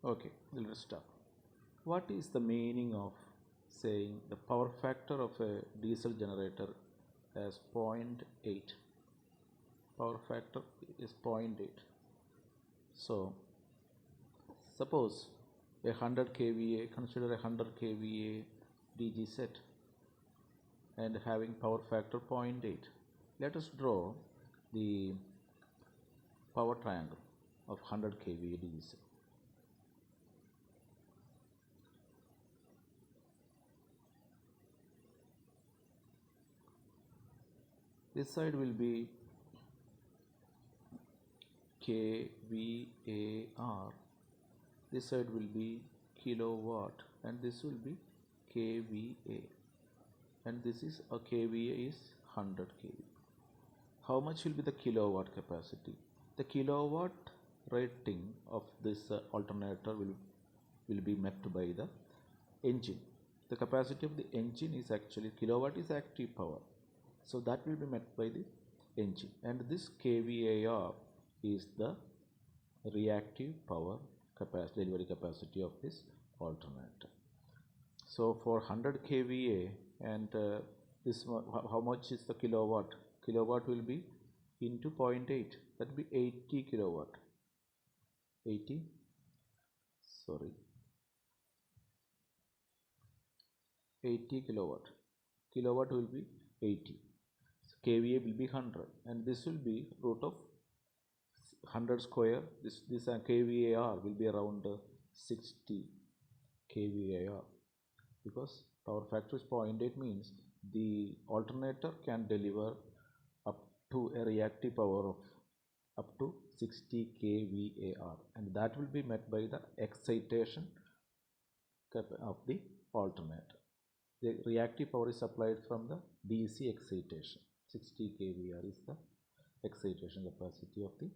Okay, let's start. What is the meaning of saying the power factor of a diesel generator as zero point 0.8? Power factor is 0.8. So, suppose a 100 kVA, consider a 100 kVA DG set and having power factor 0.8. Let us draw the power triangle of 100 kVA DG set. This side will be kVAR, this side will be kilowatt, and this will be kVA, and this is a kVA is 100 kV. How much will be the kilowatt capacity? The kilowatt rating of this alternator will be met by the engine. The capacity of the engine is actually, kilowatt is active power, so that will be met by the engine, and this kVAR is the reactive power capacity, delivery capacity of this alternator. So for 100 kVA and this how much is the kilowatt? Kilowatt will be into 0.8, that will be 80 kilowatt. 80 kilowatt. Kilowatt will be 80. So kVA will be 100, and this will be root of 100 square. This kVAR will be around 60 kVAR, because power factor is 0.8 means the alternator can deliver up to a reactive power of up to 60 kVAR, and that will be met by the excitation of the alternator. The reactive power is supplied from the DC excitation. 60 kVAR is the excitation capacity of the